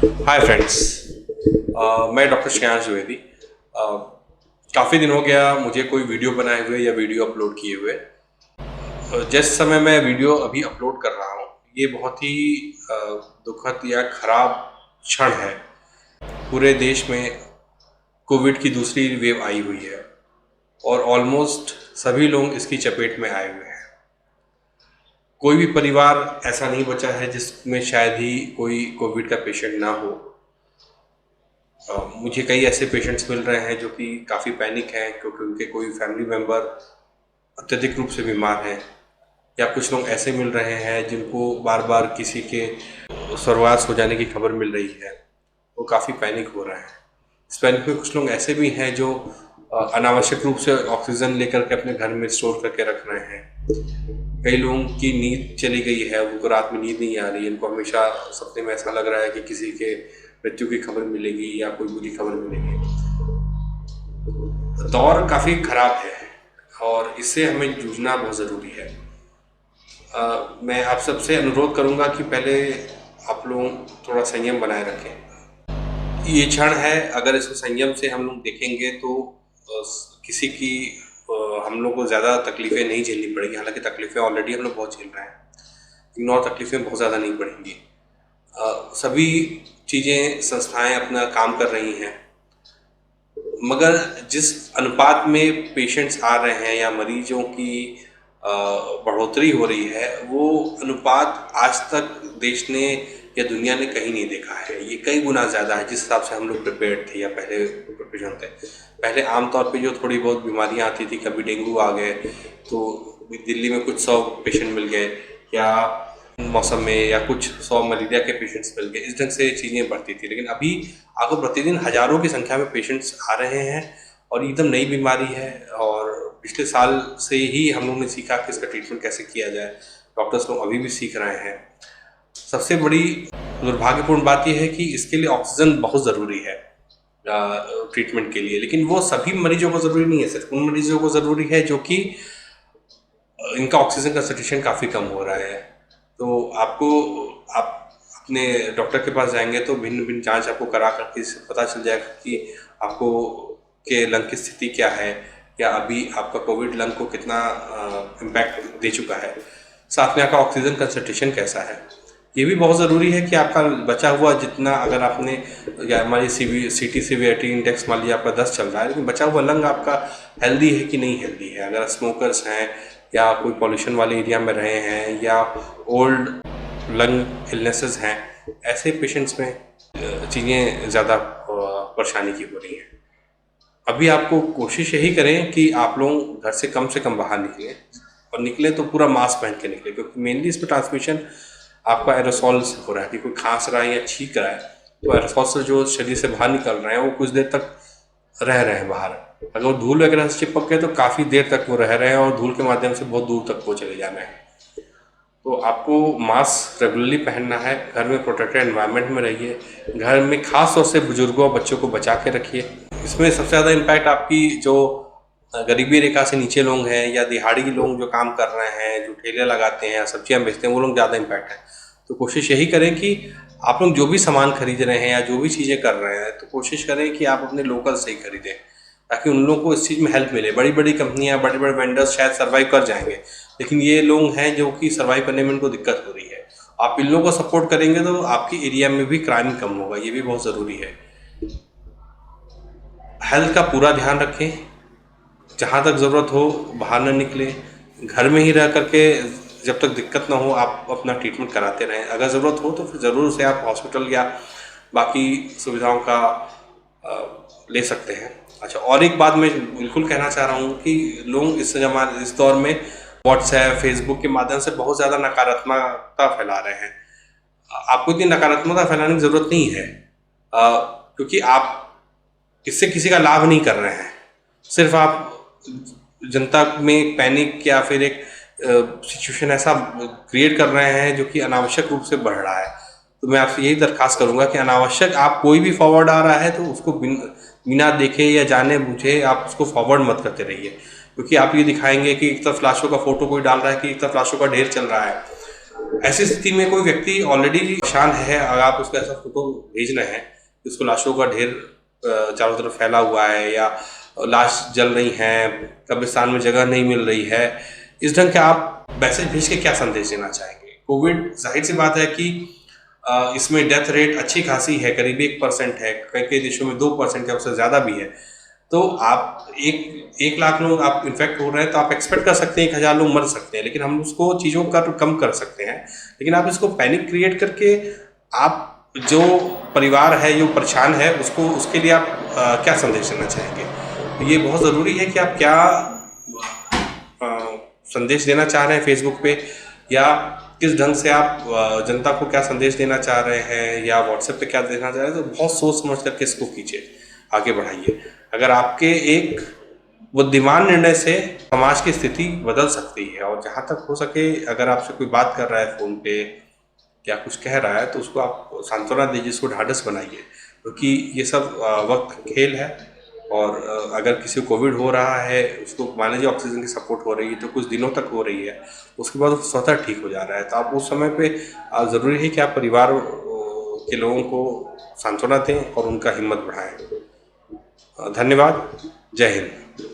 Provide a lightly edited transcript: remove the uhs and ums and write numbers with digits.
Hi friends. मैं doctor Shreyansh Dwivedi. काफ़ी दिन हो गया मुझे कोई वीडियो बनाए हुए या वीडियो अपलोड किए हुए। जिस समय मैं वीडियो अभी अपलोड कर रहा हूँ ये बहुत ही दुखद या खराब क्षण है। पूरे देश में कोविड की दूसरी वेव आई हुई है और ऑलमोस्ट सभी लोग इसकी चपेट में आए हुए हैं। कोई भी परिवार ऐसा नहीं बचा है जिसमें शायद ही कोई कोविड का पेशेंट ना हो। मुझे कई ऐसे पेशेंट्स मिल रहे हैं जो कि काफ़ी पैनिक हैं क्योंकि उनके कोई फैमिली मेम्बर अत्यधिक रूप से बीमार हैं, या कुछ लोग ऐसे मिल रहे हैं जिनको बार बार किसी के स्वर्गवास हो जाने की खबर मिल रही है। वो काफ़ी पैनिक हो रहे हैं। इस पैनिक में कुछ लोग ऐसे भी हैं जो अनावश्यक रूप से ऑक्सीजन लेकर के अपने घर में स्टोर करके रख रहे हैं। कई लोगों की नींद चली गई है, उनको रात में नींद नहीं आ रही, इनको हमेशा सपने में ऐसा लग रहा है कि किसी के मृत्यु की खबर मिलेगी या कोई बुरी खबर मिलेगी। दौर काफ़ी खराब है और इससे हमें जूझना बहुत ज़रूरी है। मैं आप सबसे अनुरोध करूंगा कि पहले आप लोग थोड़ा संयम बनाए रखें। ये क्षण है, अगर इसको संयम से हम लोग देखेंगे तो किसी की हम लोग को ज़्यादा तकलीफ़ें नहीं झेलनी पड़ेगी। हालांकि तकलीफ़ें ऑलरेडी हम लोग बहुत झेल रहे हैं, लेकिन और तकलीफ़ें बहुत ज़्यादा नहीं पड़ेंगी। सभी चीज़ें संस्थाएं अपना काम कर रही हैं, मगर जिस अनुपात में पेशेंट्स आ रहे हैं या मरीजों की बढ़ोतरी हो रही है, वो अनुपात आज तक देश ने या दुनिया ने कहीं नहीं देखा है। ये कई गुना ज़्यादा है जिस हिसाब से हम लोग प्रिपेयर्ड थे या पहले प्रिपरेशन थे। पहले आमतौर पे जो थोड़ी बहुत बीमारियां आती थी, कभी डेंगू आ गए तो दिल्ली में कुछ 100 पेशेंट मिल गए, या मौसम में या कुछ 100 मलेरिया के पेशेंट्स मिल गए। इस ढंग से चीज़ें बढ़ती थी, लेकिन अभी आपको प्रतिदिन हज़ारों की संख्या में पेशेंट्स आ रहे हैं और एकदम नई बीमारी है। और पिछले साल से ही हम लोगों ने सीखा कि इसका ट्रीटमेंट कैसे किया जाए। डॉक्टर्स लोग अभी भी सीख रहे हैं। सबसे बड़ी दुर्भाग्यपूर्ण बात यह है कि इसके लिए ऑक्सीजन बहुत ज़रूरी है ट्रीटमेंट के लिए, लेकिन वो सभी मरीजों को ज़रूरी नहीं है। सिर्फ उन मरीजों को ज़रूरी है जो कि इनका ऑक्सीजन कंसंट्रेशन काफ़ी कम हो रहा है। तो आप अपने डॉक्टर के पास जाएंगे तो भिन्न भिन्न जांच आपको करा करके इससे पता चल जाएगा कि आपको के लंग की स्थिति क्या है, या अभी आपका कोविड लंग को कितना इम्पैक्ट दे चुका है। साथ में आपका ऑक्सीजन कंसंट्रेशन कैसा है। ये भी बहुत ज़रूरी है कि आपका बचा हुआ जितना, अगर आपने या हमारी सीटी सीवियरिटी इंडेक्स मान लिया आपका 10 चल रहा है, लेकिन बचा हुआ लंग आपका हेल्दी है कि नहीं हेल्दी है। अगर स्मोकर्स हैं या कोई पॉल्यूशन वाले एरिया में रहे हैं या ओल्ड लंग इलनेसेस हैं, ऐसे पेशेंट्स में चीज़ें ज़्यादा परेशानी की हो रही हैं। अभी आपको कोशिश यही करें कि आप लोग घर से कम बाहर निकलें, और निकलें तो पूरा मास्क पहन के निकलें, क्योंकि मेनली इसमें ट्रांसमिशन आपका एरोसॉल से हो रहा है। कि कोई खांस रहा है या छींक रहा है तो एरोसॉल से जो शरीर से बाहर निकल रहे हैं वो कुछ देर तक रह रहे हैं बाहर। अगर वो धूल वगैरह से चिपक गए तो काफ़ी देर तक वो रह रहे हैं और धूल के माध्यम से बहुत दूर तक वो चले जा रहे हैं। तो आपको मास्क रेगुलरली पहनना है। घर में प्रोटेक्टेड एनवायरनमेंट में रहिए। घर में खास तौर से बुजुर्गों और बच्चों को बचा के रखिए। इसमें सबसे ज़्यादा इम्पैक्ट आपकी जो गरीबी रेखा से नीचे लोग हैं या दिहाड़ी लोग जो काम कर रहे हैं, जो ठेले लगाते हैं या सब्जियां बेचते हैं, वो लोग ज़्यादा इम्पैक्ट है। तो कोशिश यही करें कि आप लोग जो भी सामान खरीद रहे हैं या जो भी चीज़ें कर रहे हैं, तो कोशिश करें कि आप अपने लोकल से ही खरीदें, ताकि उन लोगों को इस चीज़ में हेल्प मिले। बड़ी बड़ी कंपनियां, बड़े बड़े वेंडर्स शायद सर्वाइव कर जाएंगे, लेकिन ये लोग हैं जो कि सर्वाइव करने में उनको दिक्कत हो रही है। आप इन लोगों को सपोर्ट करेंगे तो आपकी एरिया में भी क्राइम कम होगा। ये भी बहुत ज़रूरी है। हेल्थ का पूरा ध्यान रखें। जहाँ तक ज़रूरत हो बाहर न निकलें। घर में ही रह करके जब तक दिक्कत ना हो आप अपना ट्रीटमेंट कराते रहें। अगर ज़रूरत हो तो फिर ज़रूर से आप हॉस्पिटल या बाकी सुविधाओं का ले सकते हैं। अच्छा, और एक बात मैं बिल्कुल कहना चाह रहा हूँ कि लोग इस दौर में व्हाट्सएप, फेसबुक के माध्यम से बहुत ज़्यादा नकारात्मकता फैला रहे हैं। आपको इतनी नकारात्मकता फैलाने की ज़रूरत नहीं है, क्योंकि आप इससे किसी का लाभ नहीं कर रहे हैं। सिर्फ आप जनता में एक पैनिक या फिर एक सिचुएशन ऐसा क्रिएट कर रहे हैं जो कि अनावश्यक रूप से बढ़ रहा है। तो मैं आपसे यही दरखास्त करूंगा कि अनावश्यक आप कोई भी फॉरवर्ड आ रहा है तो उसको बिना देखे या जाने बूझे आप उसको फॉरवर्ड मत करते रहिए, क्योंकि आप ये दिखाएंगे कि एक तरफ लाशों का फोटो कोई डाल रहा है कि एक तरफ लाशों का ढेर चल रहा है। ऐसी स्थिति में कोई व्यक्ति ऑलरेडी परेशान है, अगर आप उसको ऐसा फोटो भेज रहे हैं कि उसको लाशों का ढेर चारों तरफ फैला हुआ है या लाश जल रही है, कब्रिस्तान में जगह नहीं मिल रही है, इस ढंग के आप मैसेज भेज के क्या संदेश देना चाहेंगे? कोविड जाहिर सी बात है कि इसमें डेथ रेट अच्छी खासी है, करीब 1% है, कई कई देशों में 2% या उससे ज़्यादा भी है। तो आप 1 लाख लोग आप इन्फेक्ट हो रहे हैं तो आप एक्सपेक्ट कर सकते हैं 1,000 लोग मर सकते हैं, लेकिन हम उसको चीज़ों का कम कर सकते हैं। लेकिन आप इसको पैनिक क्रिएट करके आप जो परिवार है, जो परेशान है, उसको उसके लिए आप क्या संदेश देना चाहेंगे? तो ये बहुत ज़रूरी है कि आप क्या अ, संदेश देना चाह रहे हैं फेसबुक पे, या किस ढंग से आप जनता को क्या संदेश देना चाह रहे हैं, या व्हाट्सएप पे क्या देना चाह रहे हैं, तो बहुत सोच समझ करके इसको कीजिए, आगे बढ़ाइए। अगर आपके एक बुद्धिमान निर्णय से समाज की स्थिति बदल सकती है, और जहाँ तक हो सके अगर आपसे कोई बात कर रहा है फ़ोन पे या कुछ कह रहा है तो उसको आप सांत्वना दीजिए, उसको ढाढ़स बनाइए, क्योंकि ये सब वक्त खेल है। और अगर किसी को कोविड हो रहा है, उसको मान लीजिए ऑक्सीजन की सपोर्ट हो रही है तो कुछ दिनों तक हो रही है, उसके बाद वो स्वतः ठीक हो जा रहा है, तो आप उस समय पे ज़रूरी है कि आप परिवार के लोगों को सांत्वना दें और उनका हिम्मत बढ़ाएं। धन्यवाद। जय हिंद।